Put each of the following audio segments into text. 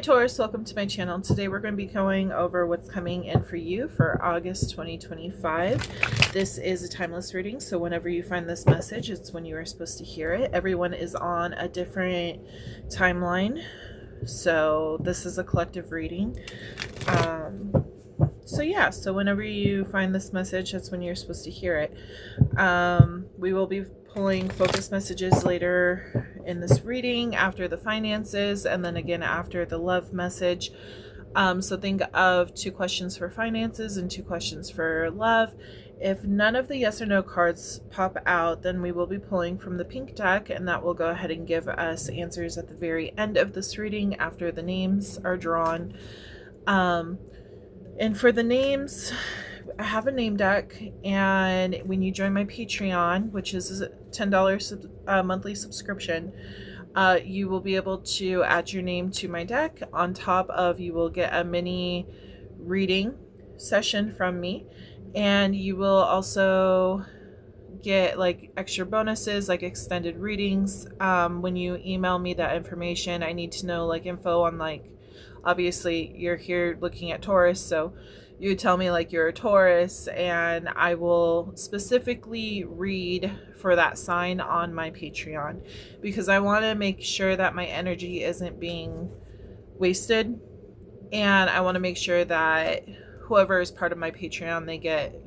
Taurus, welcome to my channel. Today we're going to be going over what's coming in for you for August 2025. This is a timeless reading, so whenever you find this message, it's when you are supposed to hear it. Everyone is on a different timeline, so this is a collective reading. So whenever you find this message, that's when you're supposed to hear it. We will be pulling focus messages later in this reading after the finances, and then again after the love message. So think of 2 questions for finances and 2 questions for love. If none of the yes or no cards pop out, then we will be pulling from the pink deck, and that will go ahead and give us answers at the very end of this reading after the names are drawn. And for the names, I have a name deck, and when you join my Patreon, which is a $10 monthly subscription, you will be able to add your name to my deck. On top of, you will get a mini reading session from me, and you will also get like extra bonuses like extended readings. When you email me that information, I need to know like info on like, obviously you're here looking at Taurus, so you tell me like you're a Taurus, and I will specifically read for that sign on my Patreon, because I want to make sure that my energy isn't being wasted, and I want to make sure that whoever is part of my Patreon, they get,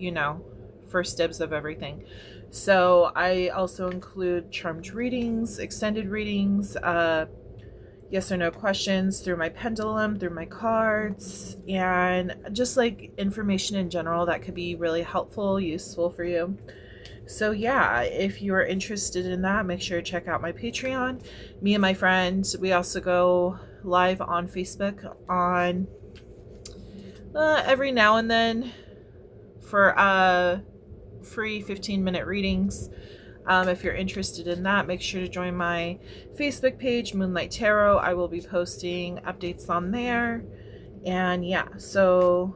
first dibs of everything. So I also include charmed readings, extended readings, yes or no questions through my pendulum, through my cards, and just like information in general that could be really helpful, useful for you. So yeah, if you are interested in that, make sure to check out my Patreon. Me and my friends, we also go live on Facebook on every now and then for free 15-minute readings. If you're interested in that, make sure to join my Facebook page, Moonlight Tarot. I will be posting updates on there. And yeah, so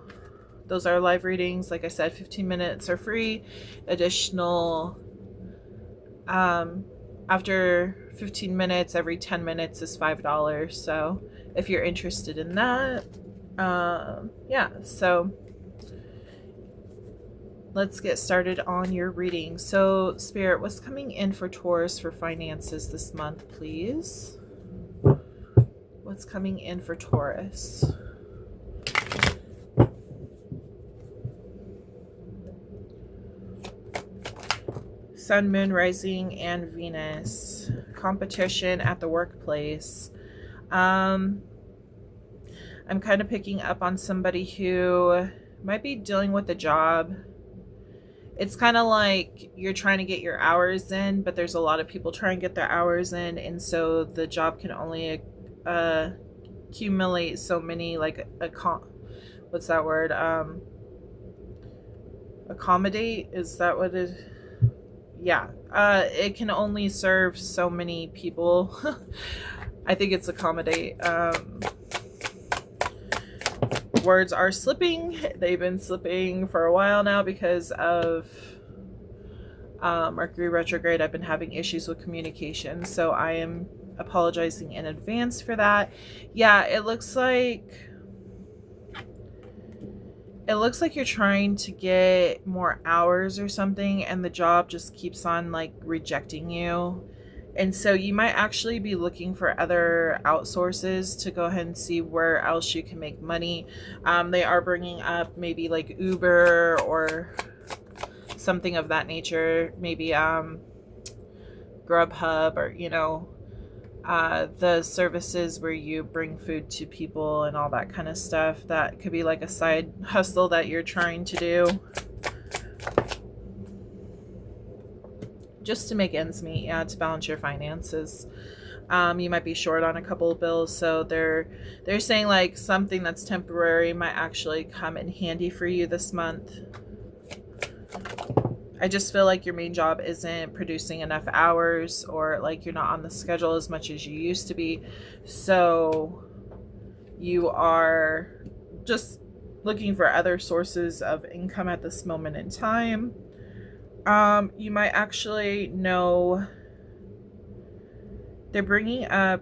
those are live readings. Like I said, 15 minutes are free. Additional, after 15 minutes, every 10 minutes is $5. So if you're interested in that, yeah, so let's get started on your reading. So, Spirit, what's coming in for Taurus for finances this month, please? What's coming in for Taurus? Sun, Moon, Rising, and Venus. Competition at the workplace. I'm kind of picking up on somebody who might be dealing with a job. It's kind of like you're trying to get your hours in, but there's a lot of people trying to get their hours in, and so the job can only accumulate so many, like, what's that word? Accommodate? Is that what it? Yeah. It can only serve so many people. I think it's accommodate. Words are slipping. They've been slipping for a while now because of Mercury retrograde. I've been having issues with communication, so I am apologizing in advance for that. Yeah, it looks like you're trying to get more hours or something, and the job just keeps on like rejecting you. And so you might actually be looking for other outsources to go ahead and see where else you can make money. They are bringing up maybe like Uber or something of that nature. Maybe Grubhub, or, the services where you bring food to people and all that kind of stuff. That could be like a side hustle that you're trying to do, just to make ends meet, to balance your finances. You might be short on a couple of bills, so they're saying like something that's temporary might actually come in handy for you this month. I just feel like your main job isn't producing enough hours, or like you're not on the schedule as much as you used to be, so you are just looking for other sources of income at this moment in time. You might actually know, they're bringing up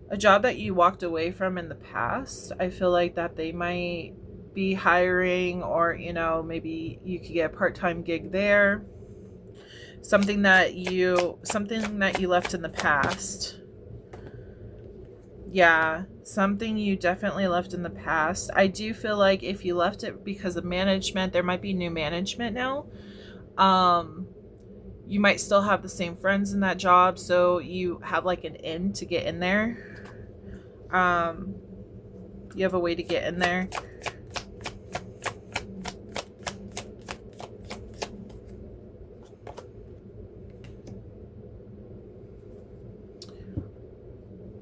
a job that you walked away from in the past. I feel like that they might be hiring, or maybe you could get a part-time gig there. Something that you left in the past. Yeah, something you definitely left in the past. I do feel like if you left it because of management, there might be new management now. Um, you might still have the same friends in that job, so you have like an in to get in there. Um, you have a way to get in there.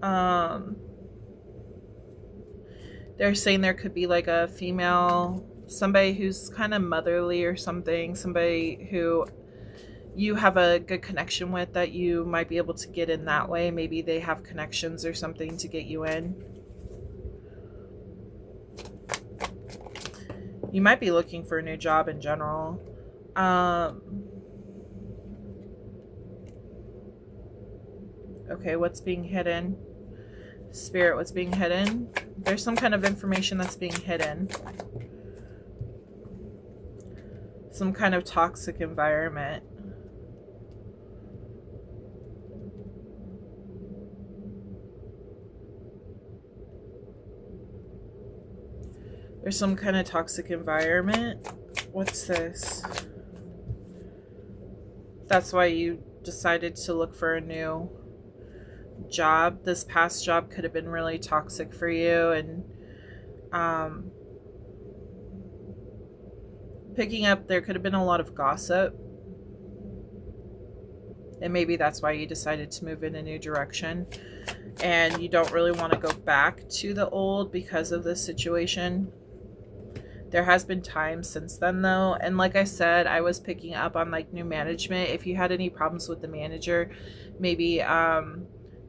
Um, they're saying there could be like a female, somebody who's kind of motherly or something, somebody who you have a good connection with, that you might be able to get in that way. Maybe they have connections or something to get you in. You might be looking for a new job in general. Okay, what's being hidden? Spirit, what's being hidden? There's some kind of information that's being hidden. Some kind of toxic environment. There's some kind of toxic environment. What's this? That's why you decided to look for a new job. This past job could have been really toxic for you, and picking up, there could have been a lot of gossip, and maybe that's why you decided to move in a new direction, and you don't really want to go back to the old because of this situation. There has been time since then though, and like I said, I was picking up on like new management. If you had any problems with the manager, maybe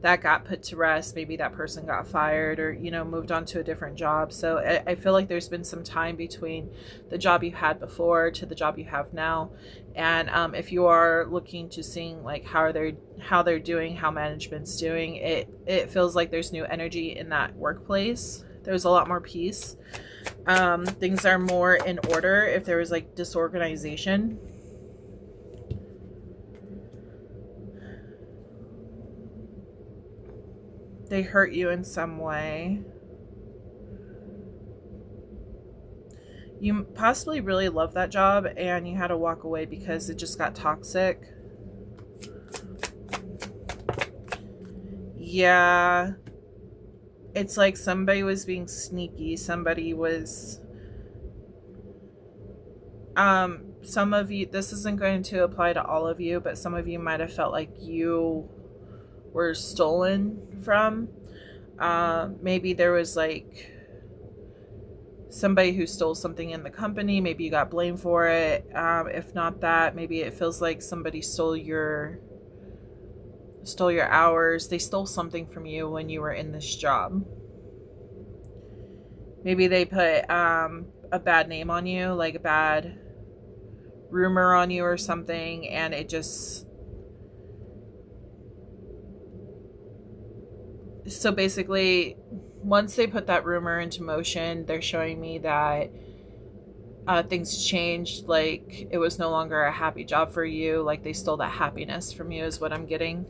that got put to rest. Maybe that person got fired, or moved on to a different job. So I feel like there's been some time between the job you had before to the job you have now. And if you are looking to seeing like how they're doing, how management's doing, it feels like there's new energy in that workplace. There's a lot more peace. Things are more in order. If there was like disorganization, they hurt you in some way. You possibly really love that job and you had to walk away because it just got toxic. Yeah. It's like somebody was being sneaky. Somebody was... some of you, this isn't going to apply to all of you, but some of you might have felt like you were stolen from. Maybe there was like somebody who stole something in the company. Maybe you got blamed for it. If not that, maybe it feels like somebody stole your hours. They stole something from you when you were in this job. Maybe they put a bad name on you, like a bad rumor on you or something, and it just... So basically, once they put that rumor into motion, they're showing me that things changed. Like it was no longer a happy job for you. Like they stole that happiness from you is what I'm getting.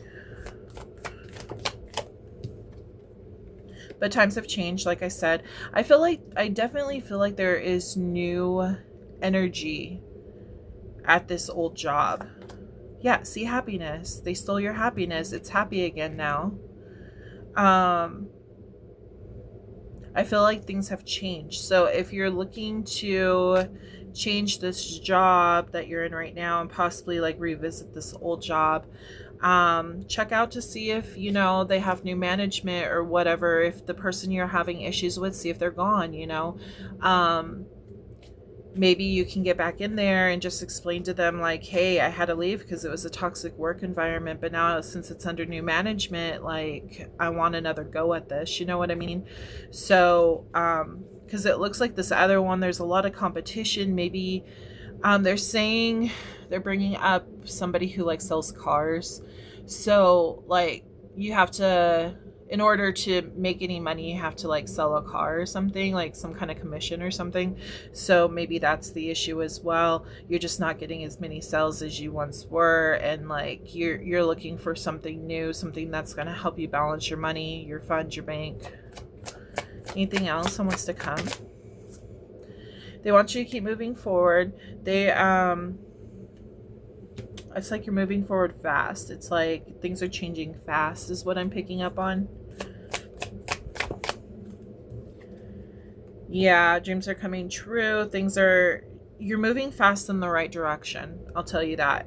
But times have changed, like I said. I definitely feel like there is new energy at this old job. Yeah, see, happiness. They stole your happiness. It's happy again now. I feel like things have changed. So if you're looking to change this job that you're in right now and possibly like revisit this old job, check out to see if they have new management or whatever. If the person you're having issues with, see if they're gone. Maybe you can get back in there and just explain to them like, hey, I had to leave because it was a toxic work environment, but now since it's under new management, like I want another go at this. You know what I mean? So because it looks like this other one, there's a lot of competition. Maybe they're saying they're bringing up somebody who like sells cars. So like you have to in order to make any money, you have to like sell a car or something, like some kind of commission or something. So maybe that's the issue as well. You're just not getting as many sales as you once were, and like you're looking for something new, something that's going to help you balance your money, your funds, your bank. Anything else that wants to come? They want you to keep moving forward. It's like you're moving forward fast. It's like things are changing fast is what I'm picking up on. Yeah, dreams are coming true. You're moving fast in the right direction. I'll tell you that.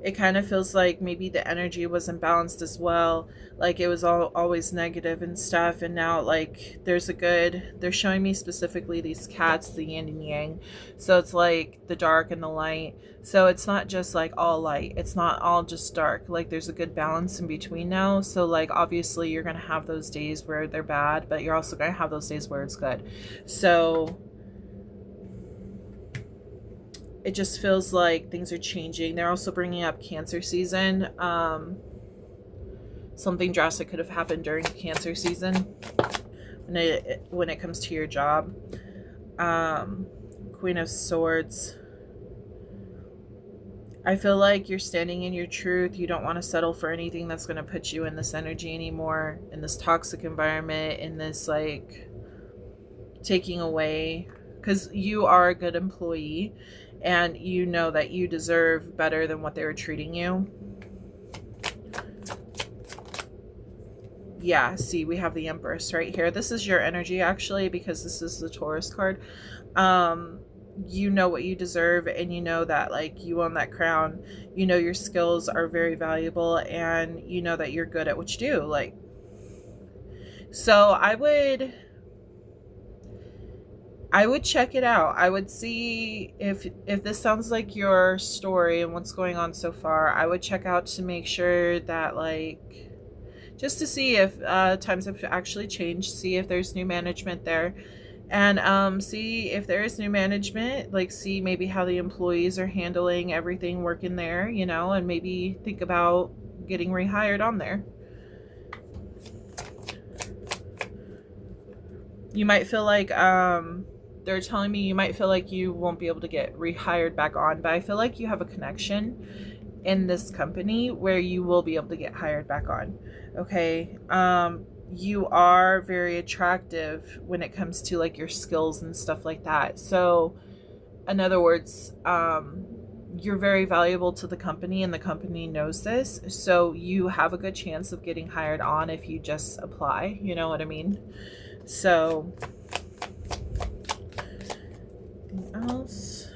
It kind of feels like maybe the energy wasn't balanced as well. Like it was always negative and stuff. And now like they're showing me specifically these cats, the yin and yang. So it's like the dark and the light. So it's not just like all light. It's not all just dark. Like there's a good balance in between now. So like obviously you're going to have those days where they're bad, but you're also going to have those days where it's good. So it just feels like things are changing. They're also bringing up Cancer season. Something drastic could have happened during Cancer season when it comes to your job. Queen of Swords. I feel like you're standing in your truth. You don't want to settle for anything that's going to put you in this energy anymore, in this toxic environment, in this like taking away, because you are a good employee and you know that you deserve better than what they were treating you. Yeah, see, we have the Empress right here. This is your energy actually, because this is the Taurus card. You know what you deserve, and you know that like you own that crown. You know your skills are very valuable, and you know that you're good at what you do. Like, so I would check it out. I would see if this sounds like your story and what's going on so far. I would check out to make sure that like, just to see if times have actually changed, see if there's new management there, and see if there is new management, like see maybe how the employees are handling everything working there, you know, and maybe think about getting rehired on there. You might feel like they're telling me you might feel like you won't be able to get rehired back on, but I feel like you have a connection in this company where you will be able to get hired back on. Okay. You are very attractive when it comes to like your skills and stuff like that. So in other words, you're very valuable to the company, and the company knows this. So you have a good chance of getting hired on if you just apply, you know what I mean? So anything else?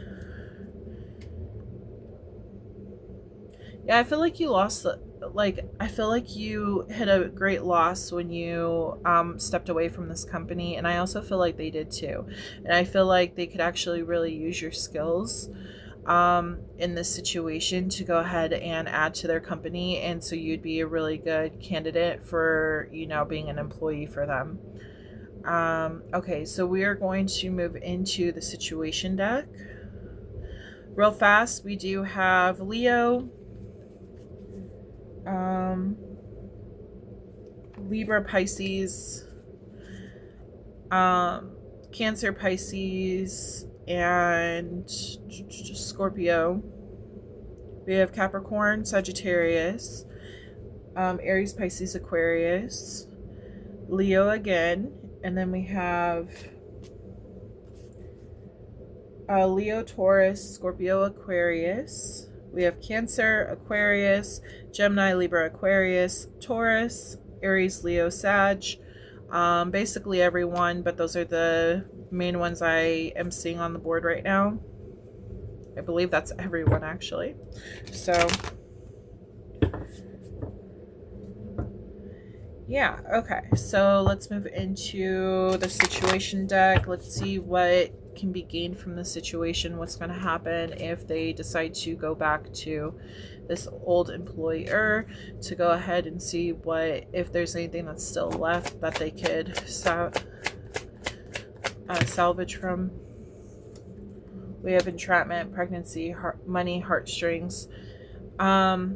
Yeah, I feel like you lost I feel like you hit a great loss when you stepped away from this company, and I also feel like they did too. And I feel like they could actually really use your skills in this situation to go ahead and add to their company, and so you'd be a really good candidate for, you know, being an employee for them. Okay, so we are going to move into the situation deck. Real fast, we do have Leo, Libra, Pisces, Cancer, Pisces, and Scorpio. We have Capricorn, Sagittarius, Aries, Pisces, Aquarius, Leo again, and then we have Leo, Taurus, Scorpio, Aquarius. We have Cancer, Aquarius, Gemini, Libra, Aquarius, Taurus, Aries, Leo, Sag. Basically everyone, but those are the main ones I am seeing on the board right now. I believe that's everyone actually. So yeah, okay. So let's move into the situation deck. Let's see what can be gained from the situation, what's going to happen if they decide to go back to this old employer, to go ahead and see if there's anything that's still left that they could salvage from. We have entrapment, pregnancy, money, heartstrings. Okay.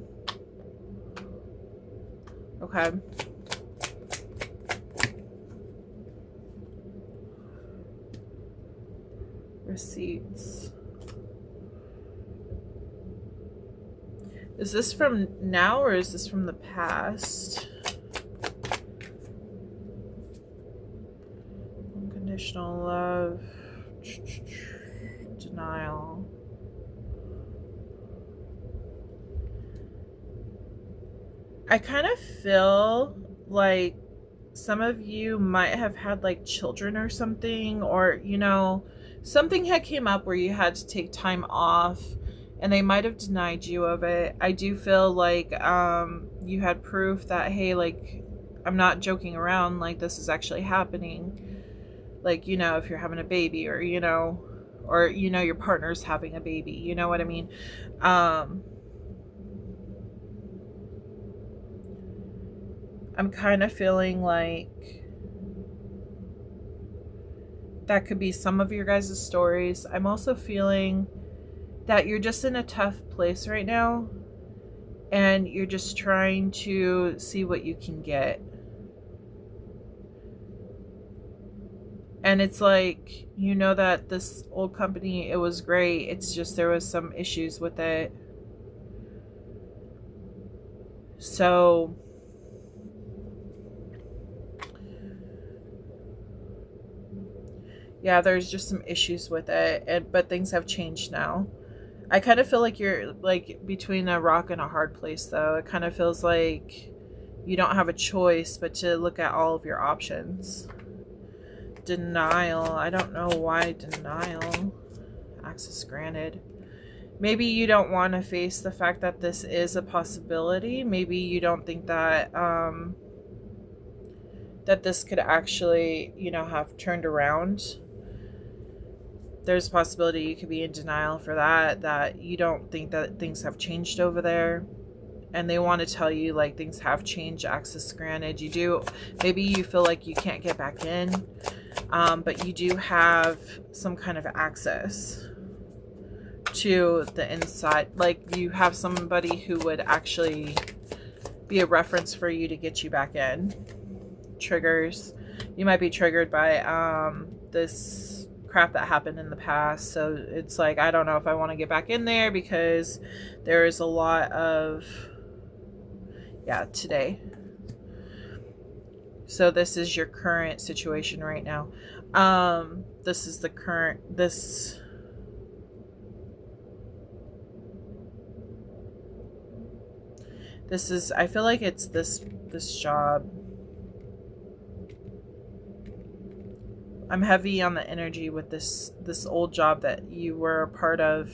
Receipts. Is this from now or is this from the past? Unconditional love. Denial. I kind of feel like some of you might have had like children or something, or something had came up where you had to take time off and they might have denied you of it. I do feel like you had proof that, hey, like, I'm not joking around, like this is actually happening. Like, if you're having a baby, or your partner's having a baby, you know what I mean? I'm kind of feeling like that could be some of your guys' stories. I'm also feeling that you're just in a tough place right now and you're just trying to see what you can get. And it's like, that this old company, it was great. It's just there was some issues with it. So yeah, there's just some issues with it, but things have changed now. I kind of feel like you're like between a rock and a hard place, though. It kind of feels like you don't have a choice but to look at all of your options. Denial. I don't know why denial. Access granted. Maybe you don't want to face the fact that this is a possibility. Maybe you don't think that that this could actually, have turned around. There's a possibility you could be in denial for that you don't think that things have changed over there. And they want to tell you, like, things have changed, access granted. You do, maybe you feel like you can't get back in, but you do have some kind of access to the inside. Like, you have somebody who would actually be a reference for you to get you back in. Triggers. You might be triggered by this crap that happened in the past. So it's like, I don't know if I want to get back in there because there is a lot of, today. So this is your current situation right now. This is the current, this is, I feel like it's this job. I'm heavy on the energy with this old job that you were a part of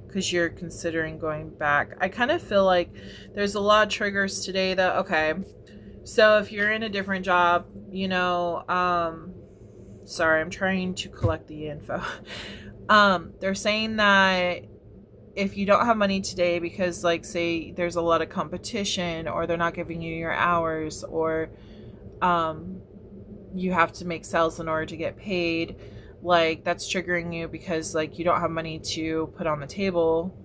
because you're considering going back. I kind of feel like there's a lot of triggers today though. Okay. So if you're in a different job, sorry, I'm trying to collect the info. They're saying that if you don't have money today because, like, say there's a lot of competition, or they're not giving you your hours, or you have to make sales in order to get paid, like, that's triggering you because, like, you don't have money to put on the table,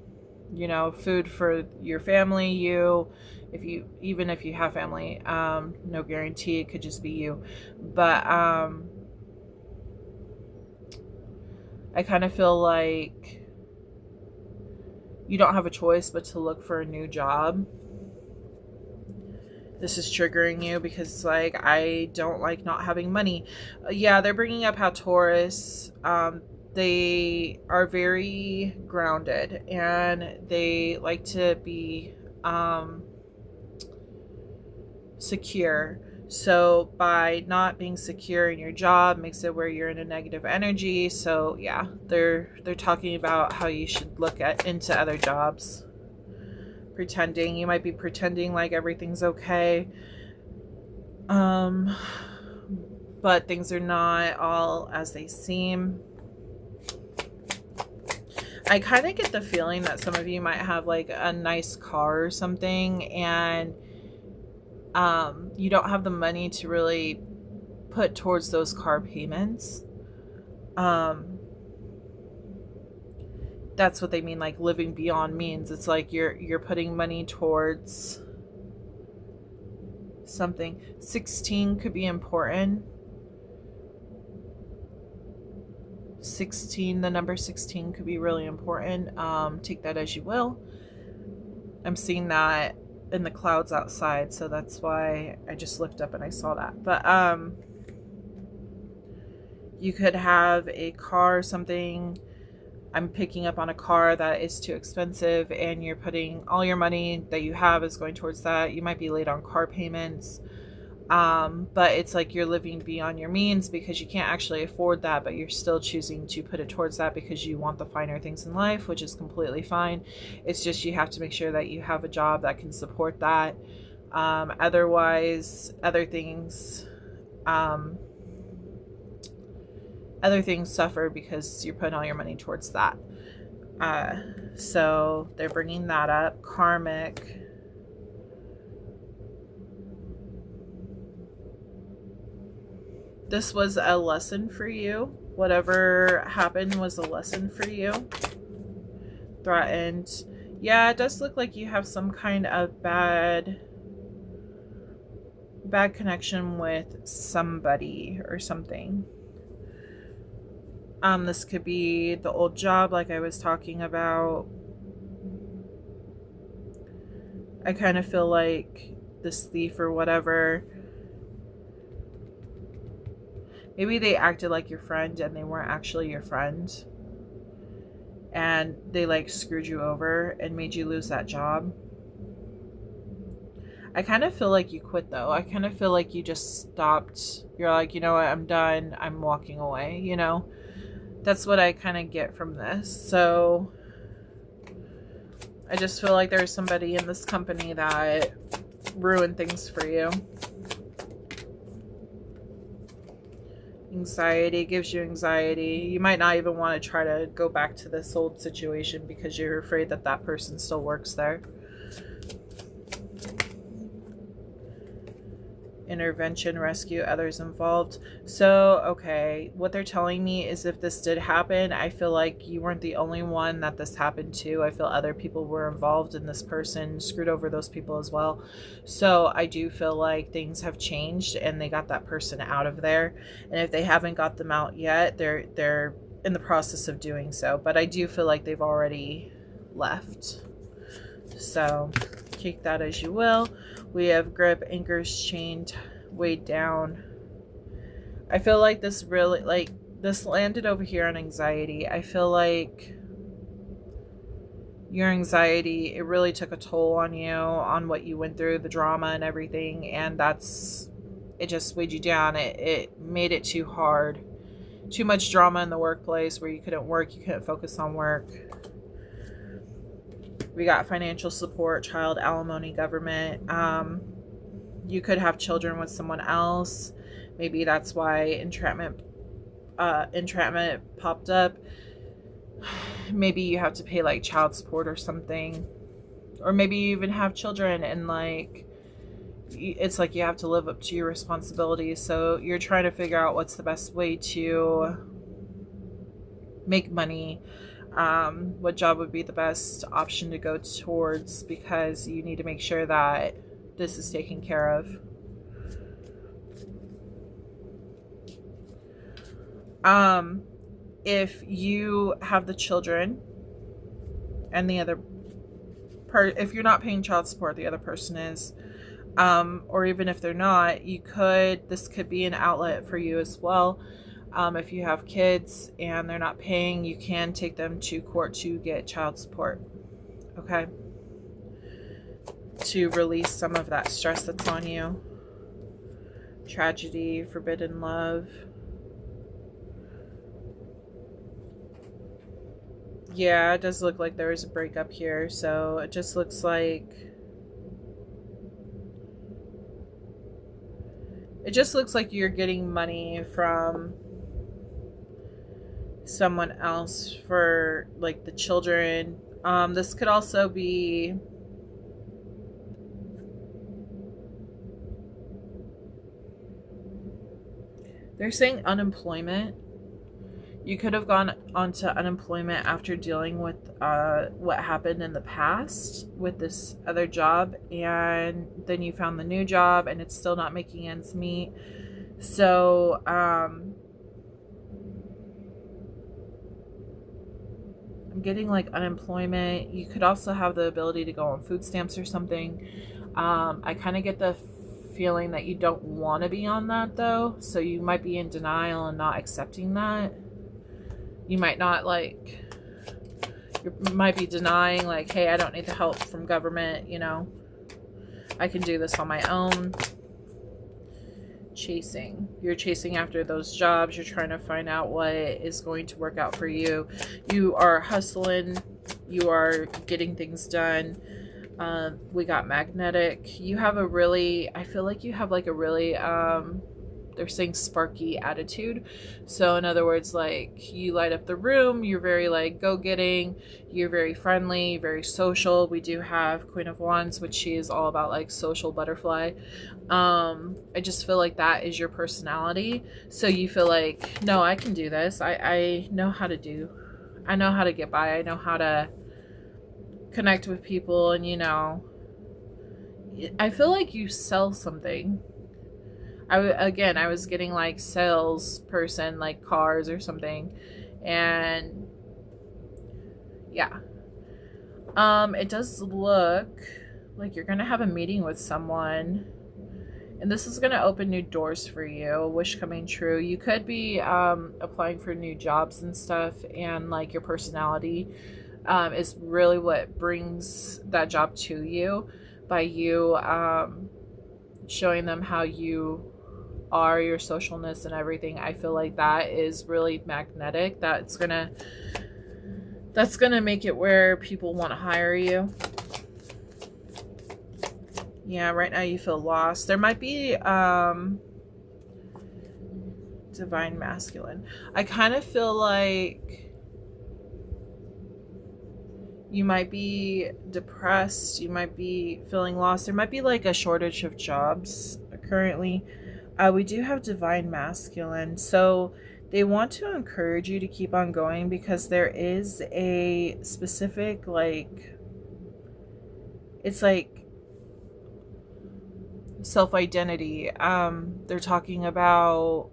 food for your family, even if you have family, no guarantee, it could just be you. But I kind of feel like you don't have a choice but to look for a new job. This is triggering you because, like, I don't like not having money. Yeah, they're bringing up how Taurus, they are very grounded and they like to be secure. So by not being secure in your job makes it where you're in a negative energy. So yeah, they're talking about how you should look into other jobs. Pretending, you might be pretending like everything's okay, but things are not all as they seem. I kind of get the feeling that some of you might have like a nice car or something, and you don't have the money to really put towards those car payments. That's what they mean, like living beyond means. It's like you're putting money towards something. 16 could be important. 16, the number 16 could be really important. Take that as you will. I'm seeing that in the clouds outside, so that's why I just looked up and I saw that. But you could have a car, something. I'm picking up on a car that is too expensive, and you're putting all your money that you have is going towards that. You might be late on car payments. But it's like you're living beyond your means because you can't actually afford that, but you're still choosing to put it towards that because you want the finer things in life, which is completely fine. It's just you have to make sure that you have a job that can support that. Otherwise, other things suffer because you're putting all your money towards that. So they're bringing that up. Karmic. This was a lesson for you. Whatever happened was a lesson for you. Threatened. Yeah, it does look like you have some kind of bad connection with somebody or something. This could be the old job like I was talking about. I kind of feel like this thief or whatever, maybe they acted like your friend and they weren't actually your friend. And they like screwed you over and made you lose that job. I kind of feel like you quit though. I kind of feel like you just stopped. You're like, you know what, I'm done. I'm walking away, you know? That's what I kind of get from this. So I just feel like there's somebody in this company that ruined things for you. Anxiety, gives you anxiety. You might not even want to try to go back to this old situation because you're afraid that that person still works there. Intervention, rescue, others involved. So, okay, what they're telling me is if this did happen, I feel like you weren't the only one that this happened to. I feel other people were involved and this person screwed over those people as well. So I do feel like things have changed and they got that person out of there. And if they haven't got them out yet, they're in the process of doing so. But I do feel like they've already left. So take that as you will. We have grip, anchors chained, weighed down. I feel like this really, like, this landed over here on anxiety. I feel like your anxiety, it really took a toll on you, on what you went through, the drama and everything. And it just weighed you down. It made it too hard. Too much drama in the workplace where you couldn't work, you couldn't focus on work. We got financial support, child alimony, government. You could have children with someone else. Maybe that's why entrapment popped up. Maybe you have to pay like child support or something. Or maybe you even have children and like it's like you have to live up to your responsibilities. So you're trying to figure out what's the best way to make money. What job would be the best option to go towards, because you need to make sure that this is taken care of. If you have the children and the other if you're not paying child support, the other person is, or even if they're not, this could be an outlet for you as well. If you have kids and they're not paying, you can take them to court to get child support. Okay? To release some of that stress that's on you. Tragedy, forbidden love. Yeah, it does look like there is a breakup here. So it just looks like... you're getting money from someone else for like the children. This could also be they're saying unemployment. You could have gone onto unemployment after dealing with what happened in the past with this other job, and then you found the new job and it's still not making ends meet. So I'm getting like unemployment. You could also have the ability to go on food stamps or something. I kind of get the feeling that you don't want to be on that though. So you might be in denial and not accepting that. You might not like, you might be denying like, hey, I don't need the help from government, you know. I can do this on my own. Chasing. You're chasing after those jobs. You're trying to find out what is going to work out for you. You are hustling. You are getting things done. We got magnetic. You have a really, I feel like you have like a really, they're saying sparky attitude. So in other words, like you light up the room. You're very like go-getting. You're very friendly, very social. We do have Queen of Wands, which she is all about like social butterfly. I just feel like that is your personality. So you feel like, no, I can do this. I know how to do. I know how to get by. I know how to connect with people, and you know, I feel like you sell something. I was getting like salesperson, like cars or something, and yeah. It does look like you're gonna have a meeting with someone, and this is gonna open new doors for you. Wish coming true. You could be applying for new jobs and stuff, and like your personality is really what brings that job to you, by you showing them how you are, your socialness and everything. I feel like that is really magnetic. That's gonna make it where people want to hire you. Yeah, right now you feel lost. There might be divine masculine. I kind of feel like you might be depressed. You might be feeling lost. There might be like a shortage of jobs currently. We do have divine masculine. So they want to encourage you to keep on going, because there is a specific, like, it's like self-identity. They're talking about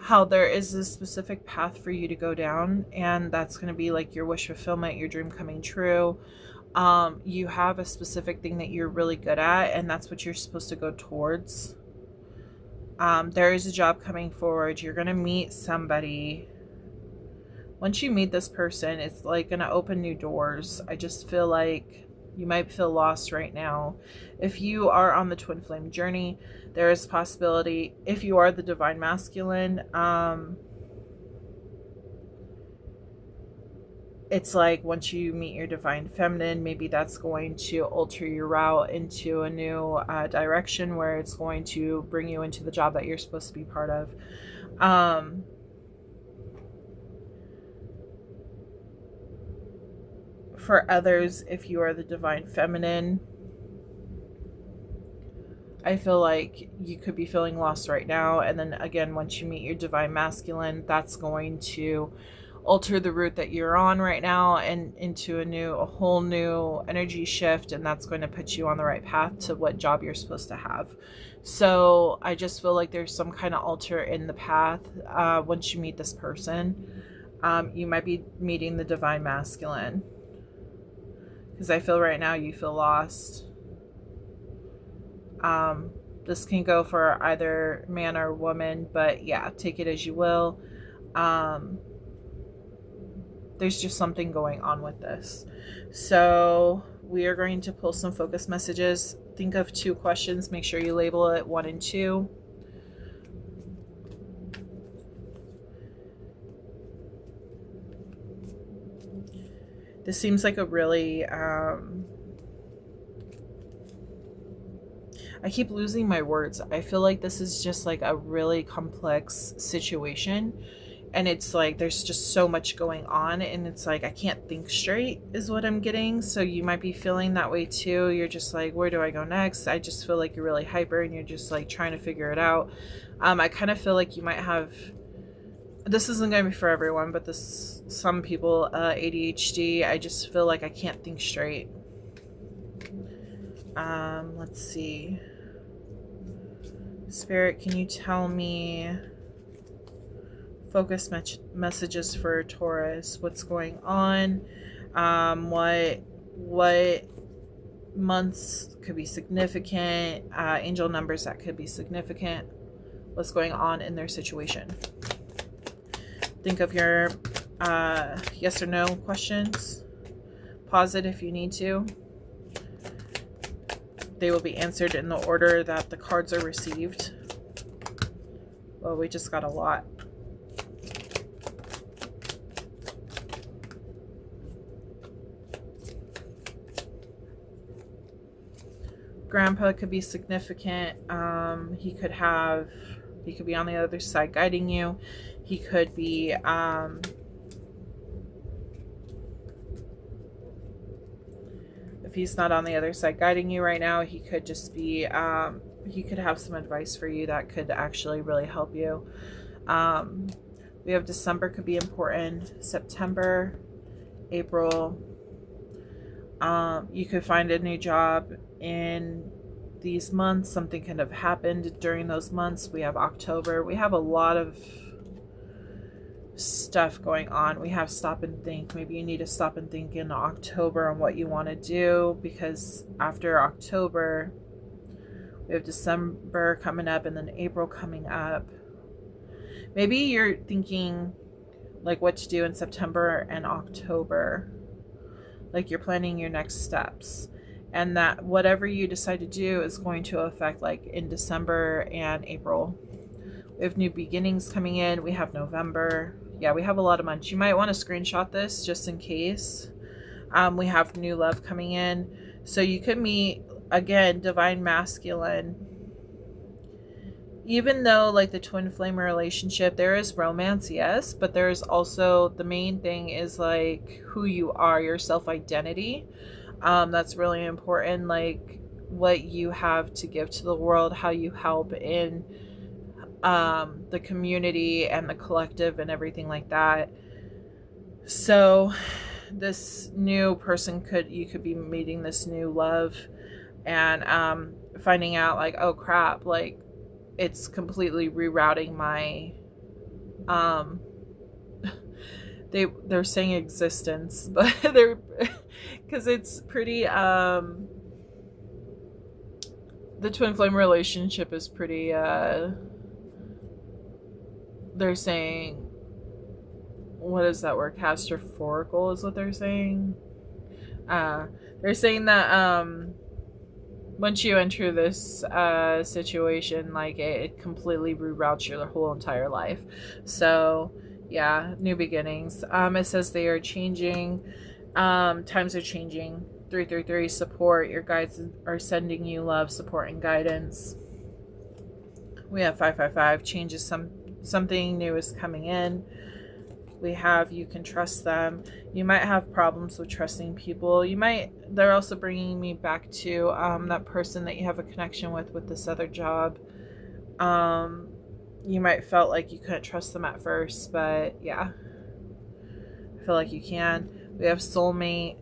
how there is a specific path for you to go down, and that's going to be like your wish fulfillment, your dream coming true. You have a specific thing that you're really good at, and that's what you're supposed to go towards. There is a job coming forward. You're going to meet somebody. Once you meet this person, it's like going to open new doors. I just feel like you might feel lost right now. If you are on the twin flame journey, there is a possibility, if you are the divine masculine, it's like once you meet your divine feminine, maybe that's going to alter your route into a new direction, where it's going to bring you into the job that you're supposed to be part of. For others, if you are the divine feminine, I feel like you could be feeling lost right now. And then again, once you meet your divine masculine, that's going to alter the route that you're on right now and into a whole new energy shift. And that's going to put you on the right path to what job you're supposed to have. So I just feel like there's some kind of alter in the path. Once you meet this person, you might be meeting the divine masculine, because I feel right now you feel lost. This can go for either man or woman, but yeah, take it as you will. There's just something going on with this. So we are going to pull some focus messages. Think of 2 questions. Make sure you label it 1 and 2. This seems like a really I keep losing my words. I feel like this is just like a really complex situation, and it's like there's just so much going on, and it's like I can't think straight is what I'm getting. So you might be feeling that way too. You're just like, where do I go next? I just feel like you're really hyper and you're just like trying to figure it out. I kind of feel like you might have, this isn't going to be for everyone, but some people, ADHD. I just feel like I can't think straight. Let's see. Spirit, can you tell me Focus messages for Taurus. What's going on? What months could be significant? Angel numbers that could be significant. What's going on in their situation? Think of your yes or no questions. Pause it if you need to. They will be answered in the order that the cards are received. Well, we just got a lot. Grandpa could be significant. He could be on the other side guiding you. He could be if he's not on the other side guiding you right now, he could just be he could have some advice for you that could actually really help you. We have December could be important. September, April. You could find a new job in these months. Something could have happened during those months. We have October. We have a lot of stuff going on. We have stop and think. Maybe you need to stop and think in October on what you want to do, because after October we have December coming up and then April coming up. Maybe you're thinking like what to do in September and October, like you're planning your next steps, and that whatever you decide to do is going to affect like in December and April. We have new beginnings coming in. We have November. Yeah, we have a lot of months. You might want to screenshot this just in case. We have new love coming in. So you could meet, again, divine masculine. Even though like the twin flame relationship, there is romance, yes, but there's also, the main thing is like who you are, your self-identity. That's really important, like what you have to give to the world, how you help in the community and the collective and everything like that. So this new person you could be meeting this new love and finding out like, oh crap, like it's completely rerouting my they're saying existence, but they're because it's pretty the twin flame relationship is pretty they're saying, what is that word? Castraphorical is what they're saying. They're saying that once you enter this situation, like it completely reroutes your whole entire life. So yeah, new beginnings. It says they are changing. Times are changing. 333 support. Your guides are sending you love, support, and guidance. We have 555 changes. Something new is coming in. We have you can trust them. You might have problems with trusting people. They're also bringing me back to that person that you have a connection with this other job. You might felt like you couldn't trust them at first, but yeah, I feel like you can. We have soulmate.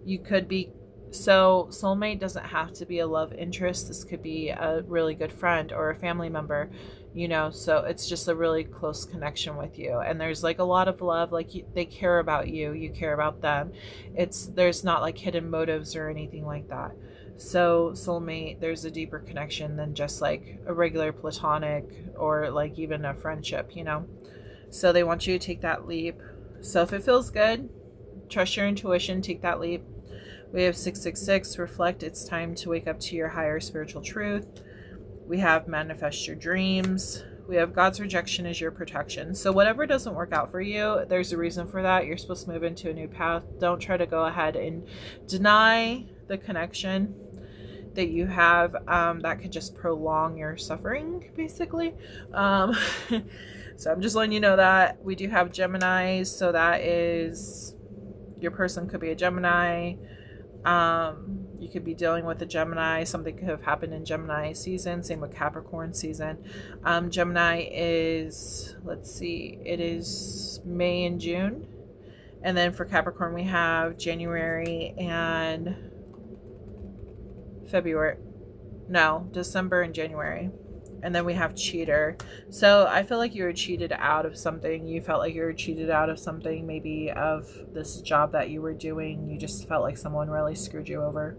You could be, so soulmate doesn't have to be a love interest. This could be a really good friend or a family member, so it's just a really close connection with you. And there's like a lot of love, like they care about you, you care about them. There's not like hidden motives or anything like that. So soulmate, there's a deeper connection than just like a regular platonic or like even a friendship, So they want you to take that leap. So if it feels good, trust your intuition, take that leap. We have 666, reflect. It's time to wake up to your higher spiritual truth. We have manifest your dreams. We have God's rejection is your protection. So whatever doesn't work out for you, there's a reason for that. You're supposed to move into a new path. Don't try to go ahead and deny the connection that you have. That could just prolong your suffering, basically. So I'm just letting you know that. We do have Geminis. So that is, your person could be a Gemini. You could be dealing with a Gemini. Something could have happened in Gemini season. Same with Capricorn season. Gemini is, let's see, it is May and June. And then for Capricorn, we have January and February. No, December and January. And then we have cheater. So I feel like you were cheated out of something. You felt like you were cheated out of something, maybe of this job that you were doing. You just felt like someone really screwed you over.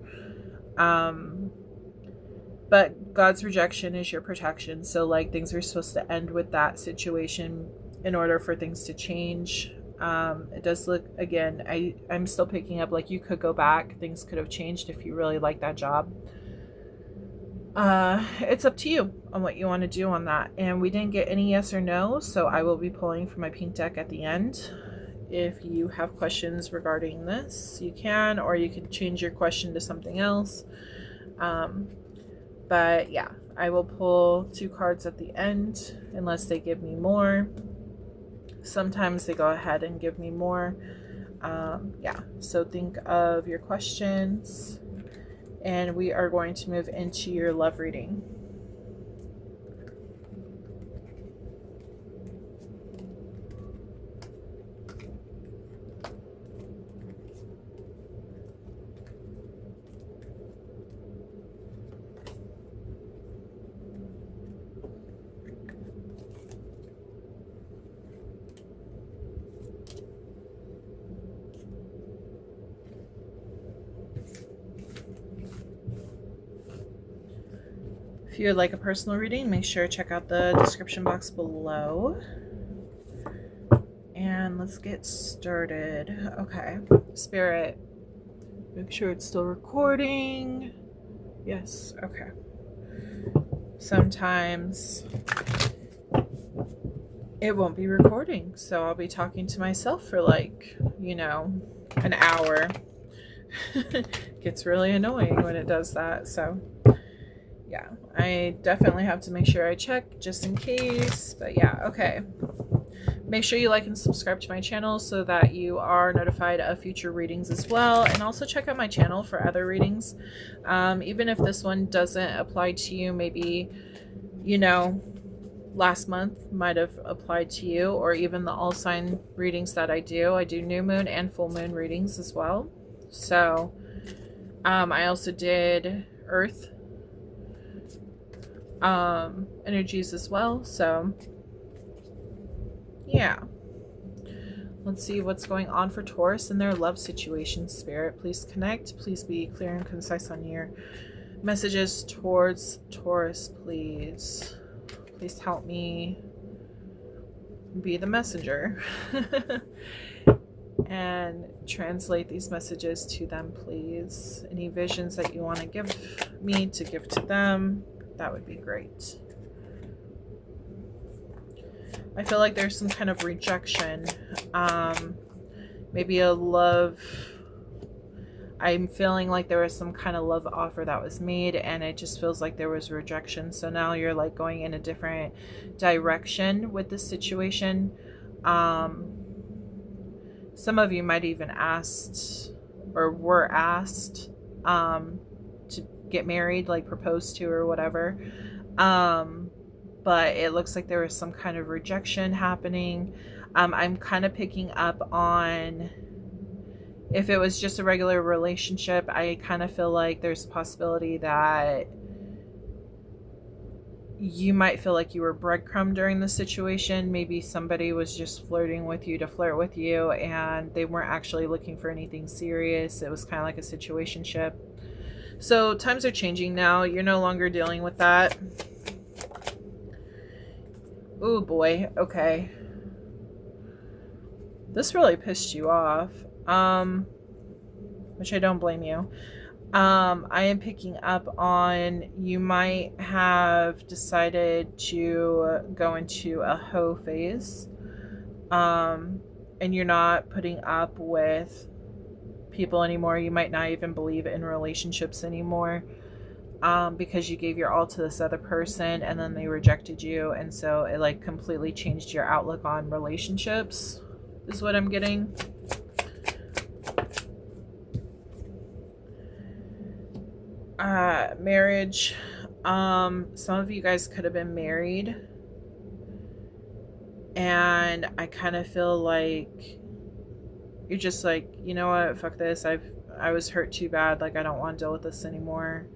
But God's rejection is your protection. So like things are supposed to end with that situation in order for things to change. It does look, again, I'm still picking up like you could go back. Things could have changed if you really like that job. It's up to you on what you want to do on that. And we didn't get any yes or no, so I will be pulling from my pink deck at the end. If you have questions regarding this, you can, or you can change your question to something else. But yeah, I will pull 2 cards at the end unless they give me more. Sometimes they go ahead and give me more. Yeah, so think of your questions. And we are going to move into your love reading. If you would like a personal reading, make sure to check out the description box below. And let's get started. Okay, Spirit, make sure it's still recording. Yes, okay. Sometimes it won't be recording, so I'll be talking to myself for like, an hour. Gets really annoying when it does that, so yeah, I definitely have to make sure I check just in case. But yeah, okay. Make sure you like and subscribe to my channel so that you are notified of future readings as well. And also check out my channel for other readings. Even if this one doesn't apply to you, maybe, last month might have applied to you, or even the all sign readings that I do. I do new moon and full moon readings as well. So I also did earth energies as well. So yeah, let's see what's going on for Taurus in their love situation. Spirit, please connect. Please be clear and concise on your messages towards Taurus. Please help me be the messenger and translate these messages to them, please. Any visions that you want to give me to give to them, that would be great. I feel like there's some kind of rejection. Maybe a love. I'm feeling like there was some kind of love offer that was made and it just feels like there was rejection. So now you're like going in a different direction with this situation. Some of you might even asked or were asked to get married, like proposed to or whatever. But it looks like there was some kind of rejection happening. I'm kind of picking up on if it was just a regular relationship. I kind of feel like there's a possibility that you might feel like you were breadcrumbed during the situation. Maybe somebody was just flirting with you to flirt with you and they weren't actually looking for anything serious. It was kind of like a situationship. So times are changing now. You're no longer dealing with that. Oh boy, okay. This really pissed you off. Which I don't blame you. I am picking up on you might have decided to go into a hoe phase. And you're not putting up with people anymore. You might not even believe in relationships anymore. Because you gave your all to this other person and then they rejected you, and so it like completely changed your outlook on relationships is what I'm getting. Marriage. Some of you guys could have been married and I kind of feel like you're just like, you know what, fuck this, I was hurt too bad, like I don't want to deal with this anymore.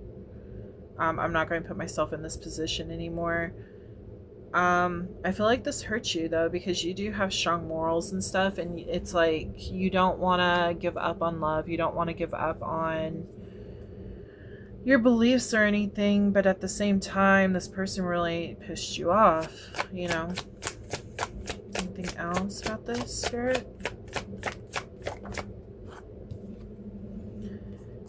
I'm not going to put myself in this position anymore. I feel like this hurts you though, because you do have strong morals and stuff, and it's like you don't want to give up on love. You don't want to give up on your beliefs or anything, but at the same time, this person really pissed you off, you know. Anything else about this, Spirit?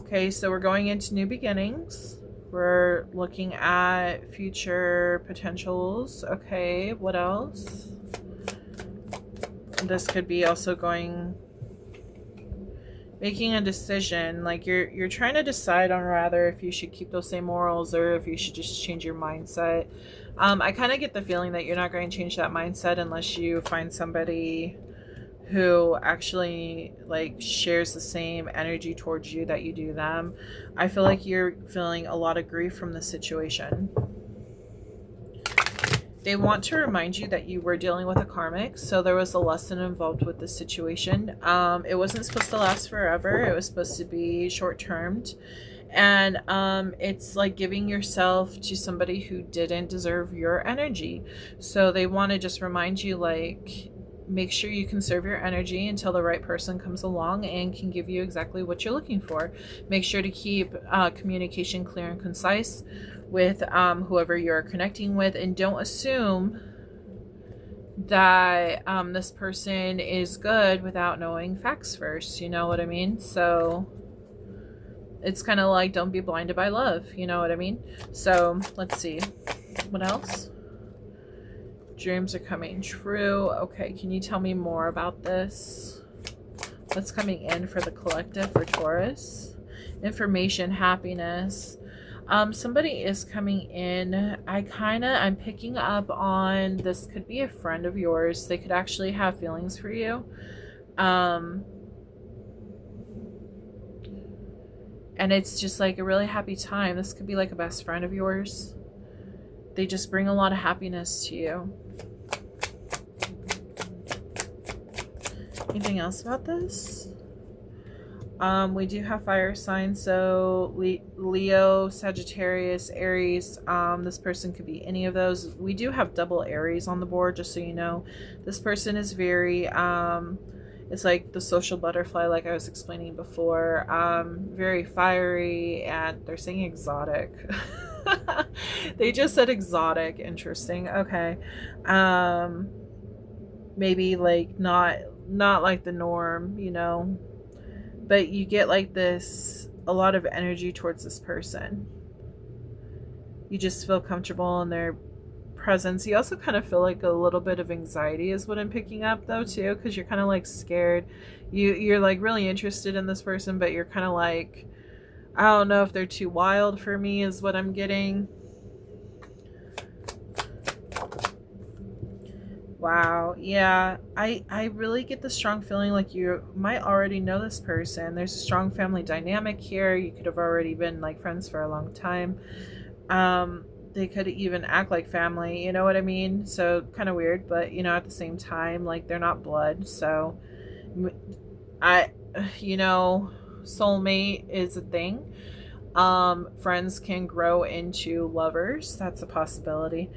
Okay, so we're going into new beginnings. We're looking at future potentials. Okay, what else? This could be also making a decision. Like you're trying to decide on rather if you should keep those same morals or if you should just change your mindset. I kind of get the feeling that you're not going to change that mindset unless you find somebody who actually like shares the same energy towards you that you do them. I feel like you're feeling a lot of grief from the situation. They want to remind you that you were dealing with a karmic, so there was a lesson involved with this situation. It wasn't supposed to last forever. It was supposed to be short-termed. And it's like giving yourself to somebody who didn't deserve your energy. So they want to just remind you, like, make sure you conserve your energy until the right person comes along and can give you exactly what you're looking for. Make sure to keep communication clear and concise with whoever you're connecting with, and don't assume that this person is good without knowing facts first. You know what I mean? So it's kind of like, don't be blinded by love. You know what I mean? So let's see. What else? Dreams are coming true. Okay, can you tell me more about this? What's coming in for the collective for Taurus? Information, happiness. Somebody is coming in. I'm picking up on, this could be a friend of yours. They could actually have feelings for you. And it's just like a really happy time. This could be like a best friend of yours. They just bring a lot of happiness to you. Anything else about this? We do have fire signs, so Leo, Sagittarius, Aries. This person could be any of those. We do have double Aries on the board, just so you know. This person is very, it's like the social butterfly, like I was explaining before. Very fiery, and they're saying exotic. They just said exotic. Interesting. Okay. Maybe like not like the norm, you know, but you get like this, a lot of energy towards this person. You just feel comfortable in their presence. You also kind of feel like a little bit of anxiety is what I'm picking up though too, because you're kind of like scared. You're like really interested in this person, but you're kind of like, I don't know if they're too wild for me is what I'm getting. Wow. Yeah. I really get the strong feeling like you might already know this person. There's a strong family dynamic here. You could have already been like friends for a long time. They could even act like family, you know what I mean? So kind of weird, but you know, at the same time, like they're not blood. So you know, soulmate is a thing. Friends can grow into lovers. That's a possibility.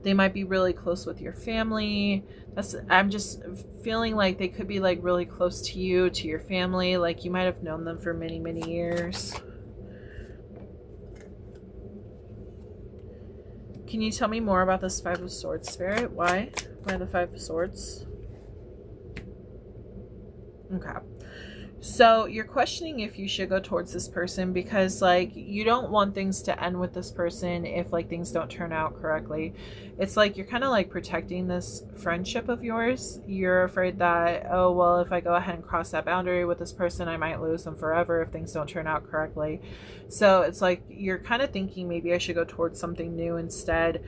They might be really close with your family. I'm just feeling like they could be like really close to you, to your family. Like you might have known them for many, many years. Can you tell me more about this Five of Swords, Spirit? Why? Why the Five of Swords? Okay. So you're questioning if you should go towards this person because like you don't want things to end with this person if like things don't turn out correctly. It's like you're kind of like protecting this friendship of yours. You're afraid that, oh well, if I go ahead and cross that boundary with this person, I might lose them forever if things don't turn out correctly. So it's like you're kind of thinking maybe I should go towards something new instead.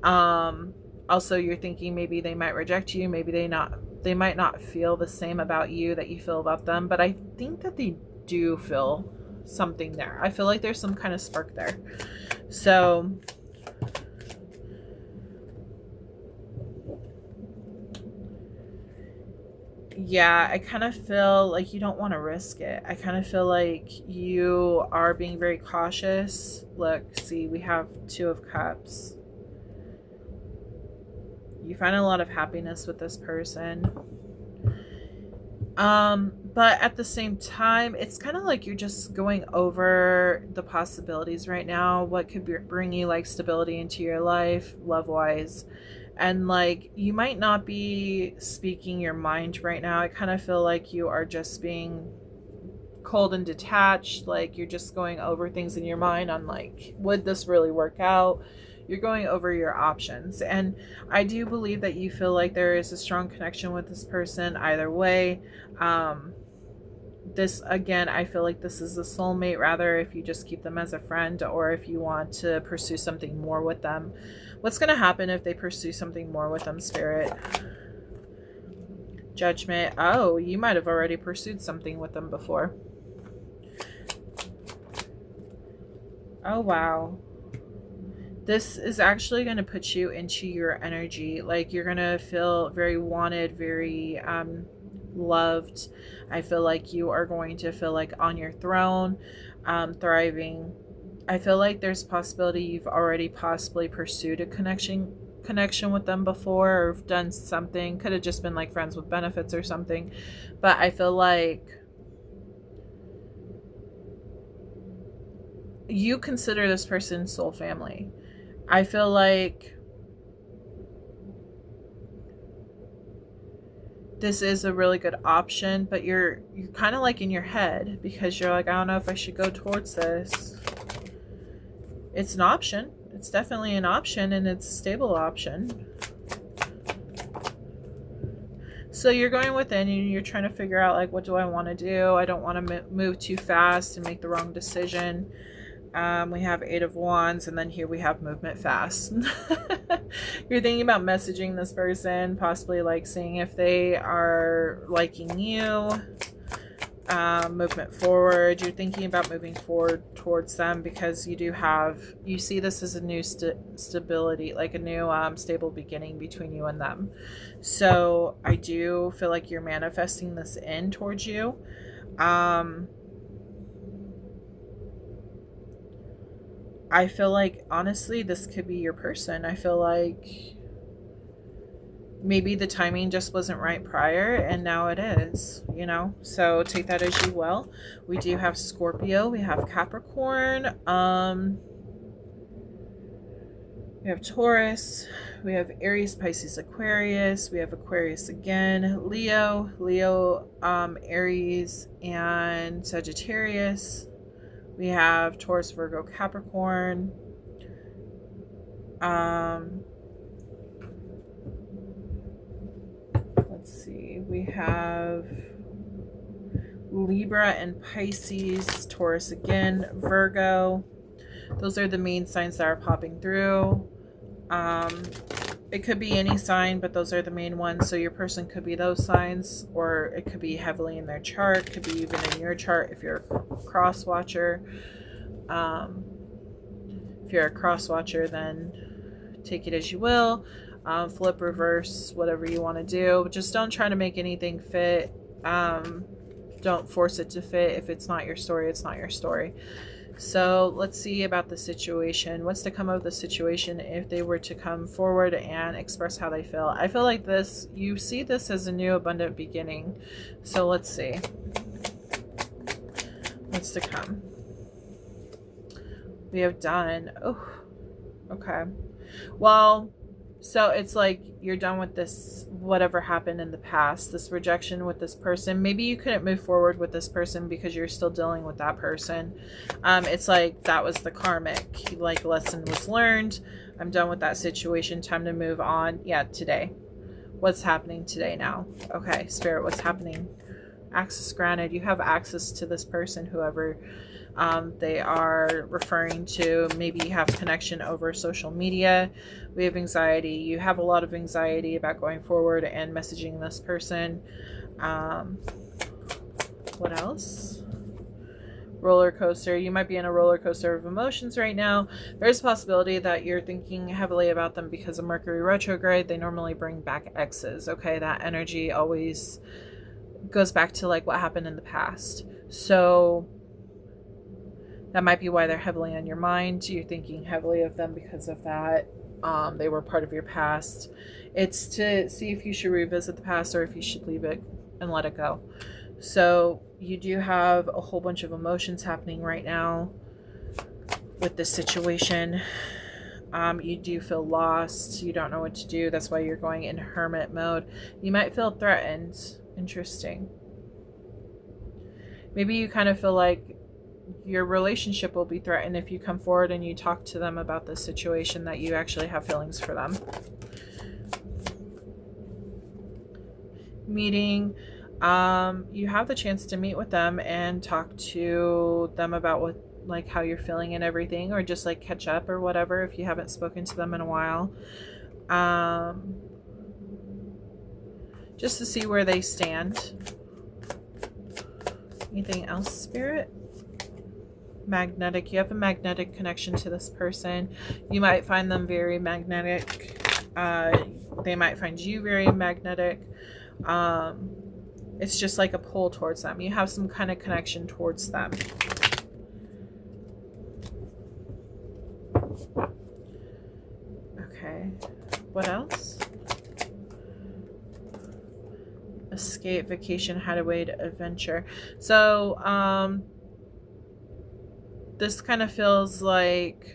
Also you're thinking maybe they might reject you, maybe they might not feel the same about you that you feel about them, but I think that they do feel something there. I feel like there's some kind of spark there. So Yeah, I kind of feel like you don't want to risk it. I kind of feel like you are being very cautious. Look, see, we have Two of Cups. You find a lot of happiness with this person. But at the same time, it's kind of like you're just going over the possibilities right now. What could bring you like stability into your life, love wise. And like, you might not be speaking your mind right now. I kind of feel like you are just being cold and detached. Like, you're just going over things in your mind on like, would this really work out? You're going over your options. And I do believe that you feel like there is a strong connection with this person either way. This, again, I feel like this is a soulmate, rather if you just keep them as a friend or if you want to pursue something more with them. What's going to happen if they pursue something more with them, Spirit? Judgment. Oh, you might have already pursued something with them before. Oh, wow. This is actually going to put you into your energy. Like, you're going to feel very wanted, very loved. I feel like you are going to feel like on your throne, thriving. I feel like there's possibility you've already possibly pursued a connection with them before, or done something. Could have just been like friends with benefits or something. But I feel like you consider this person soul family. I feel like this is a really good option, but you're kind of like in your head because you're like, I don't know if I should go towards this. It's an option. It's definitely an option, and it's a stable option. So you're going within and you're trying to figure out like, what do I want to do? I don't want to move too fast and make the wrong decision. We have Eight of Wands, and then here we have movement fast. You're thinking about messaging this person, possibly like seeing if they are liking you. Movement forward. You're thinking about moving forward towards them because you see this as a new stability, like a new stable beginning between you and them. So I do feel like you're manifesting this in towards you. I feel like, honestly, this could be your person. I feel like maybe the timing just wasn't right prior, and now it is, So take that as you will. We do have Scorpio. We have Capricorn. We have Taurus. We have Aries, Pisces, Aquarius. We have Aquarius again. Leo, Aries, and Sagittarius. We have Taurus, Virgo, Capricorn. Let's see. We have Libra and Pisces, Taurus again, Virgo. Those are the main signs that are popping through. It could be any sign, but those are the main ones. So your person could be those signs, or it could be heavily in their chart. Could be even in your chart if you're a cross watcher. If you're a cross watcher, then take it as you will. Flip, reverse, whatever you want to do. Just don't try to make anything fit. Don't force it to fit. If it's not your story, it's not your story. So let's see about the situation. What's to come of the situation if they were to come forward and express how they feel? I feel like you see this as a new abundant beginning. So let's see. What's to come? We have done. Oh, okay. Well, so it's like you're done with this, whatever happened in the past, this rejection with this person. Maybe you couldn't move forward with this person because you're still dealing with that person. It's like that was the karmic, like, lesson was learned. I'm done with that situation. Time to move on. Yeah, today. What's happening today now? Okay, Spirit, what's happening? Access granted. You have access to this person, whoever they are referring to. Maybe you have connection over social media. We have anxiety. You have a lot of anxiety about going forward and messaging this person. What else? Roller coaster. You might be in a roller coaster of emotions right now. There's a possibility that you're thinking heavily about them because of Mercury retrograde. They normally bring back exes. Okay, that energy always goes back to like what happened in the past. So that might be why they're heavily on your mind. You're thinking heavily of them because of that. They were part of your past. It's to see if you should revisit the past or if you should leave it and let it go. So you do have a whole bunch of emotions happening right now with this situation. You do feel lost. You don't know what to do. That's why you're going in hermit mode. You might feel threatened. Interesting. Maybe you kind of feel like your relationship will be threatened if you come forward and you talk to them about the situation, that you actually have feelings for them. Meeting. You have the chance to meet with them and talk to them about what, like, how you're feeling and everything, or just like catch up or whatever if you haven't spoken to them in a while. Just to see where they stand. Anything else, Spirit? Magnetic. You have a magnetic connection to this person. You might find them very magnetic. They might find you very magnetic. It's just like a pull towards them. You have some kind of connection towards them. Okay. What else? Escape, vacation, hideaway, adventure. So, this kind of feels like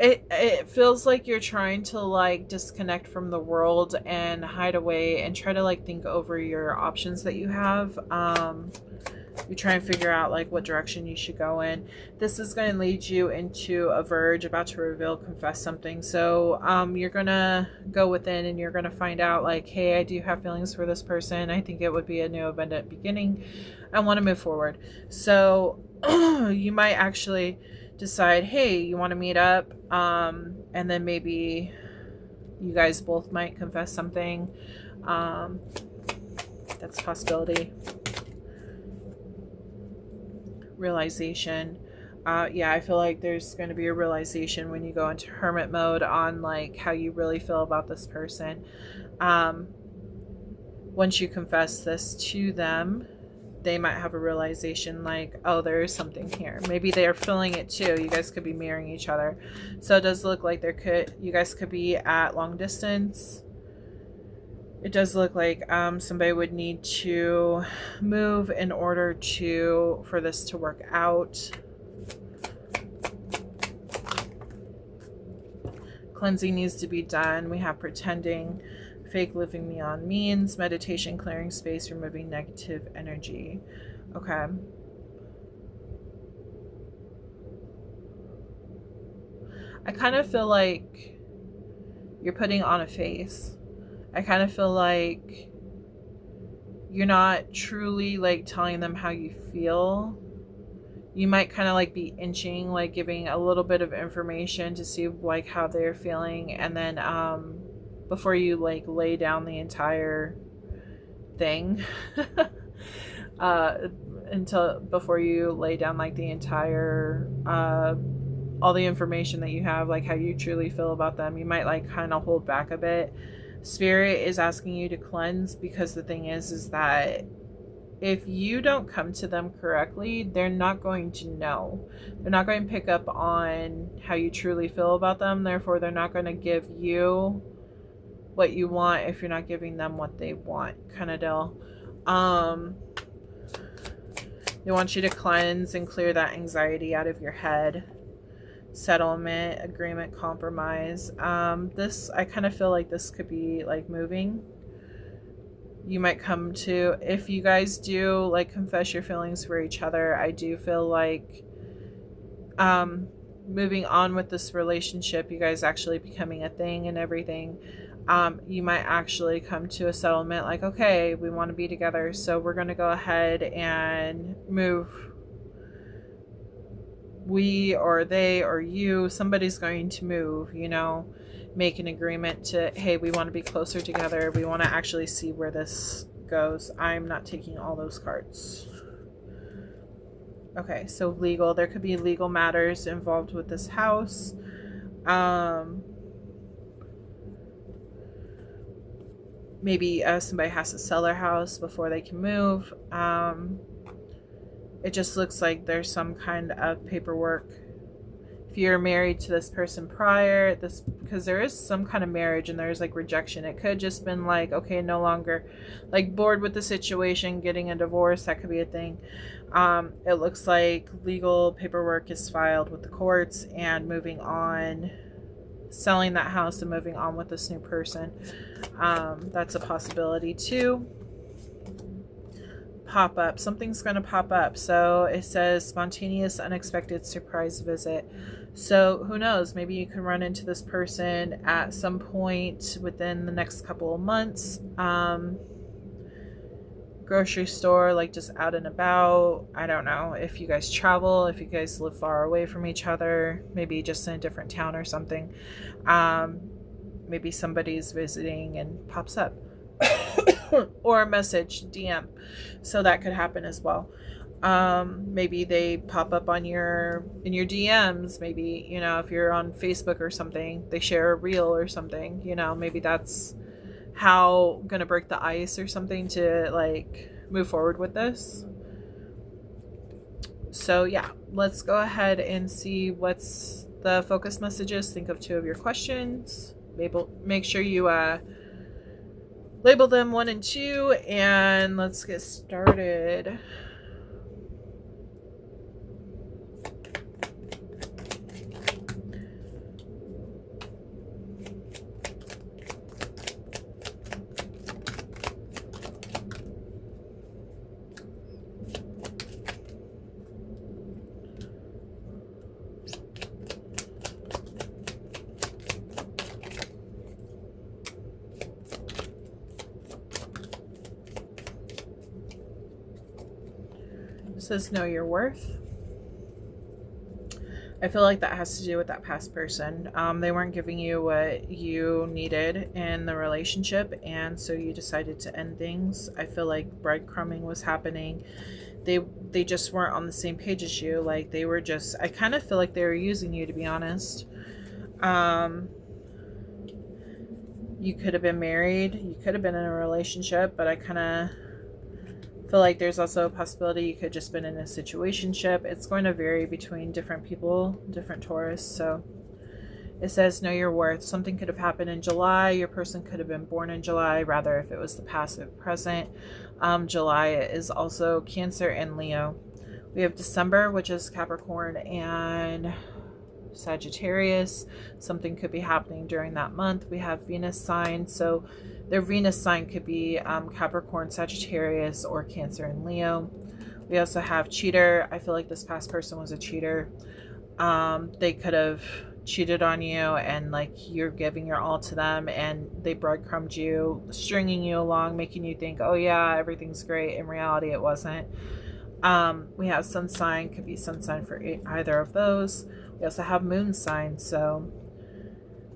it feels like you're trying to like disconnect from the world and hide away and try to like think over your options that you have. You try and figure out like what direction you should go in. This is going to lead you into a verge, about to reveal, confess something. So you're gonna go within and you're gonna find out like, hey, I do have feelings for this person. I think it would be a new abundant beginning. I want to move forward. So you might actually decide, hey, you want to meet up, and then maybe you guys both might confess something. That's a possibility. Realization. Yeah, I feel like there's going to be a realization when you go into hermit mode on like how you really feel about this person. Once you confess this to them, they might have a realization like, oh, there is something here. Maybe they are feeling it too. You guys could be mirroring each other. So it does look like you guys could be at long distance. It does look like somebody would need to move in order for this to work out. Cleansing needs to be done. We have pretending, fake living beyond means, meditation, clearing space, removing negative energy. Okay. I kind of feel like you're putting on a face. I kind of feel like you're not truly like telling them how you feel. You might kind of like be inching, like giving a little bit of information to see like how they're feeling, and then before you like lay down the entire thing before you lay down like the entire all the information that you have, like how you truly feel about them, you might like kind of hold back a bit. Spirit is asking you to cleanse, because the thing is that if you don't come to them correctly, they're not going to know. They're not going to pick up on how you truly feel about them. Therefore, they're not going to give you what you want if you're not giving them what they want, kind of deal. They want you to cleanse and clear that anxiety out of your head. Settlement, agreement, compromise. This, I kind of feel like this could be like moving. You might come to, if you guys do like confess your feelings for each other, I do feel like moving on with this relationship, you guys actually becoming a thing and everything. You might actually come to a settlement like, okay, we want to be together, so we're going to go ahead and move. We or they or you, somebody's going to move, make an agreement to, hey, we want to be closer together. We want to actually see where this goes. I'm not taking all those cards. Okay, so legal. There could be legal matters involved with this house. Maybe somebody has to sell their house before they can move. It just looks like there's some kind of paperwork. If you're married to this person prior, this, because there is some kind of marriage and there's like rejection. It could just been like, okay, no longer, like, bored with the situation, getting a divorce. That could be a thing. It looks like legal paperwork is filed with the courts and moving on, selling that house and moving on with this new person. That's a possibility too. Pop up. Something's going to pop up. So it says spontaneous, unexpected surprise visit. So who knows? Maybe you can run into this person at some point within the next couple of months. Grocery store, like just out and about. I don't know if you guys travel, if you guys live far away from each other, maybe just in a different town or something. Maybe somebody's visiting and pops up. Or a message, DM. So that could happen as well. Maybe they pop up on in your DMs. Maybe, you know, if you're on Facebook or something, they share a reel or something, you know, maybe that's how gonna break the ice or something to like move forward with this. So yeah, let's go ahead and see what's the focus messages. Think of 2 of your questions. Make sure you label them 1 and 2, and let's get started. It says know your worth. I feel like that has to do with that past person. They weren't giving you what you needed in the relationship, and so you decided to end things. I feel like breadcrumbing was happening. They just weren't on the same page as you. Like they were just, I kind of feel like they were using you, to be honest. You could have been married. You could have been in a relationship, but I kind of feel like there's also a possibility you could just been in a situationship. It's going to vary between different people, different Taurus. So it says know your worth. Something could have happened in July. Your person could have been born in July, rather, if it was the passive present. July is also Cancer and Leo. We have December, which is Capricorn and Sagittarius. Something could be happening during that month. We have Venus sign, so their Venus sign could be Capricorn, Sagittarius, or Cancer and Leo. We also have cheater. I feel like this past person was a cheater. They could have cheated on you, and like you're giving your all to them, and they breadcrumbed you, stringing you along, making you think, oh yeah, everything's great. In reality, it wasn't. We have sun sign, could be sun sign for either of those. We also have moon sign, so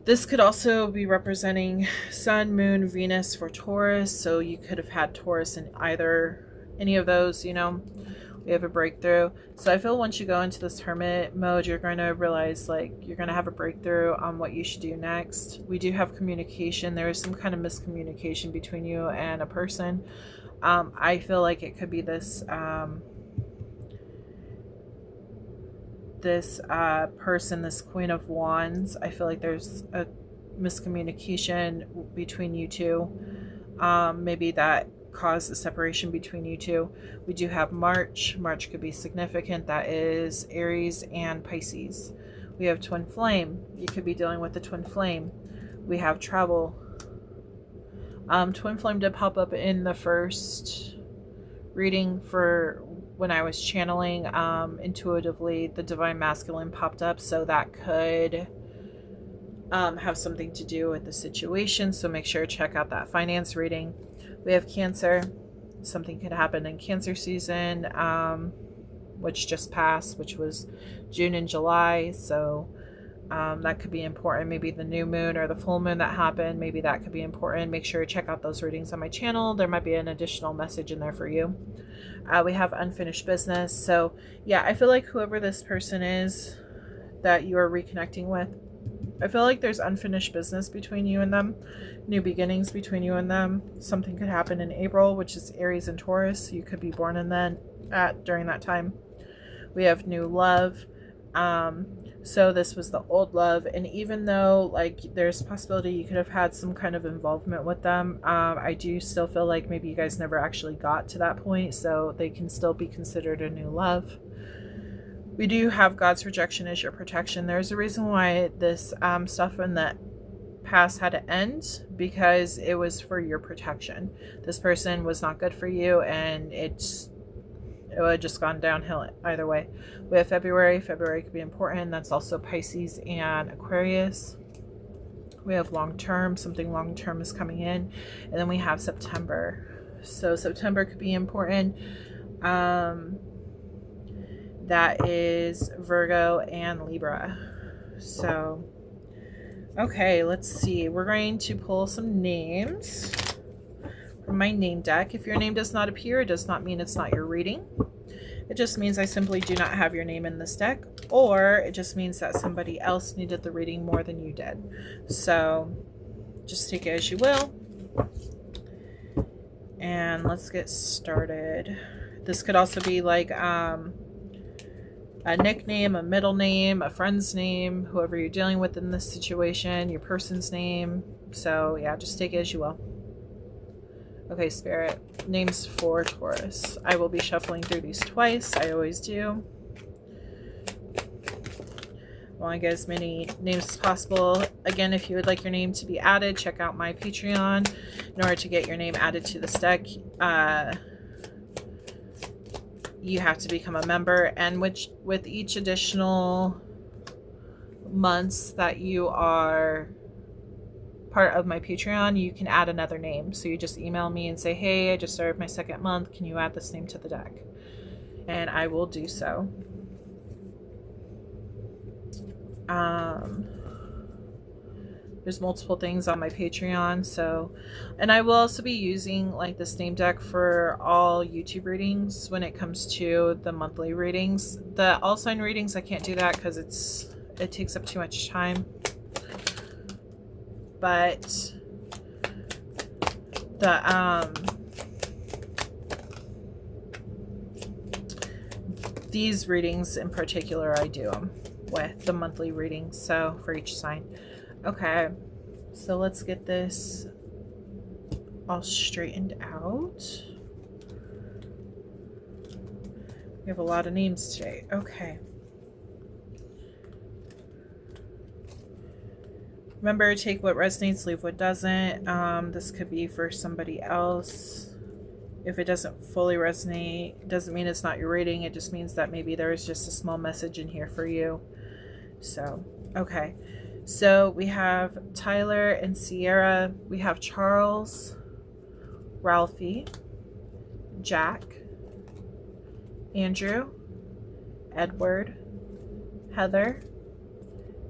this could also be representing sun, moon, Venus for Taurus. So you could have had Taurus in any of those, you know. We have a breakthrough. So I feel once you go into this hermit mode, you're going to realize like you're going to have a breakthrough on what you should do next. We do have communication. There is some kind of miscommunication between you and a person. I feel like it could be this person, this Queen of Wands. I feel like there's a miscommunication between you two. Maybe that caused a separation between you two. We do have March. March could be significant. That is Aries and Pisces. We have twin flame. You could be dealing with the twin flame. We have travel. Twin flame did pop up in the first reading for when I was channeling. Intuitively, the divine masculine popped up, so that could have something to do with the situation. So make sure to check out that finance reading. We have Cancer. Something could happen in Cancer season, which just passed, which was June and July. So that could be important. Maybe the new moon or the full moon that happened, maybe that could be important. Make sure to check out those readings on my channel. There might be an additional message in there for you. We have unfinished business. So yeah, I feel like whoever this person is that you are reconnecting with, I feel like there's unfinished business between you and them, new beginnings between you and them. Something could happen in April, which is Aries and Taurus. You could be born in during that time. We have new love. So this was the old love, and even though like there's a possibility you could have had some kind of involvement with them, I do still feel like maybe you guys never actually got to that point, so they can still be considered a new love. We do have God's rejection as your protection. There's a reason why this stuff in the past had to end, because it was for your protection. This person was not good for you, and it would have just gone downhill either way. We have February. February could be important. That's also Pisces and Aquarius. We have long term. Something long term is coming in. And then we have September. So September could be important. That is Virgo and Libra. So, okay, let's see. We're going to pull some names from my name deck. If your name does not appear, it does not mean it's not your reading. It just means I simply do not have your name in this deck, or it just means that somebody else needed the reading more than you did. So just take it as you will. And let's get started. This could also be like a nickname, a middle name, a friend's name, whoever you're dealing with in this situation, your person's name. So yeah, just take it as you will. Okay, Spirit, names for Taurus. I will be shuffling through these twice. I always do. I want to get as many names as possible. Again, if you would like your name to be added, check out my Patreon. In order to get your name added to this deck, you have to become a member. And with each additional months that you are part of my Patreon, you can add another name. So you just email me and say, hey, I just started my second month, can you add this name to the deck? And I will do so. There's multiple things on my Patreon, so, and I will also be using like this name deck for all YouTube readings when it comes to the monthly readings. The all sign readings, I can't do that because it takes up too much time. But these readings in particular, I do them with the monthly readings, so for each sign. Okay, so let's get this all straightened out. We have a lot of names today. Okay. Remember, take what resonates, leave what doesn't. This could be for somebody else. If it doesn't fully resonate, it doesn't mean it's not your reading. It just means that maybe there's just a small message in here for you. So, okay. So we have Tyler and Sierra. We have Charles, Ralphie, Jack, Andrew, Edward, Heather,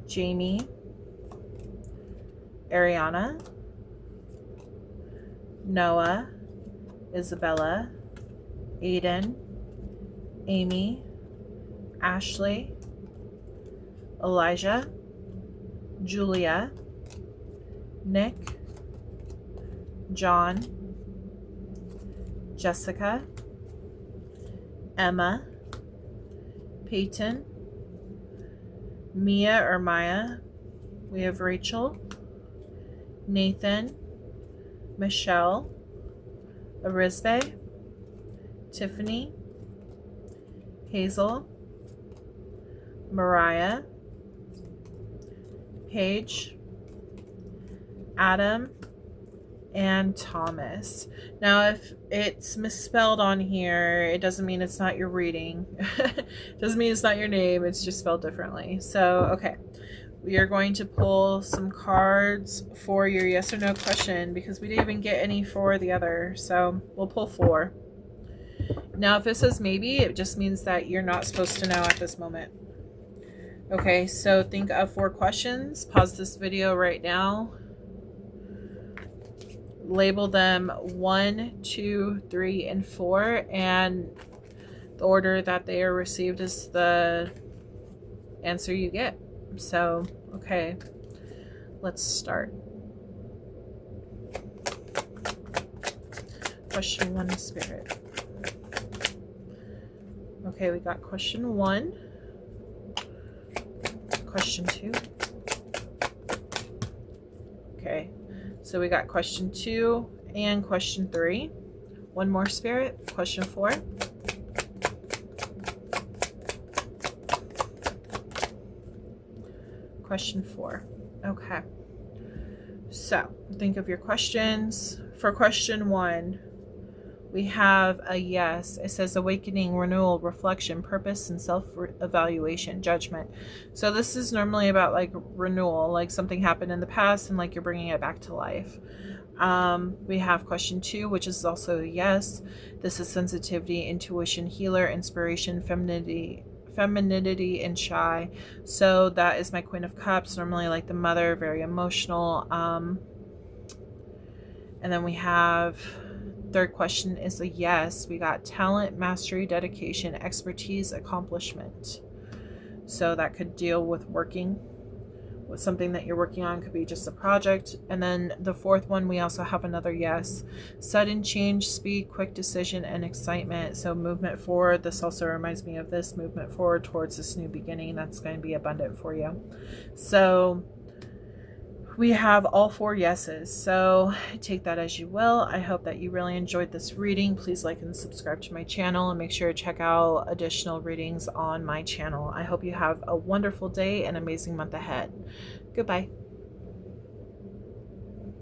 Jamie, Ariana, Noah, Isabella, Aiden, Amy, Ashley, Elijah, Julia, Nick, John, Jessica, Emma, Peyton, Mia or Maya. We have Rachel, Nathan, Michelle, Arizbe, Tiffany, Hazel, Mariah, Paige, Adam, and Thomas. Now, if it's misspelled on here, it doesn't mean it's not your reading. It doesn't mean it's not your name. It's just spelled differently. So, okay. We are going to pull some cards for your yes or no question because we didn't even get any for the other. So we'll pull 4. Now, if it says maybe, it just means that you're not supposed to know at this moment. Okay, so think of 4 questions. Pause this video right now. Label them 1, 2, 3, and 4. And the order that they are received is the answer you get. So, okay. let's start. Question 1, Spirit. Okay, we got question 1, question 2. Okay, so we got question 2 and question 3. One more, Spirit. Question 4. Question 4. Okay. So think of your questions. For question 1, we have a yes. It says awakening, renewal, reflection, purpose, and self-evaluation, judgment. So this is normally about like renewal, like something happened in the past and like you're bringing it back to life. We have question 2, which is also a yes. This is sensitivity, intuition, healer, inspiration, femininity, and shy. So that is my Queen of Cups, normally like the mother, very emotional. And then we have third question is a yes. We got talent, mastery, dedication, expertise, accomplishment. So that could deal with working with something that you're working on, could be just a project. And then the fourth one, we also have another yes. Sudden change, speed, quick decision, and excitement. So movement forward. This also reminds me of this movement forward towards this new beginning. That's going to be abundant for you. So we have all 4 yeses, so take that as you will. I hope that you really enjoyed this reading. Please like and subscribe to my channel and make sure to check out additional readings on my channel. I hope you have a wonderful day and amazing month ahead. Goodbye.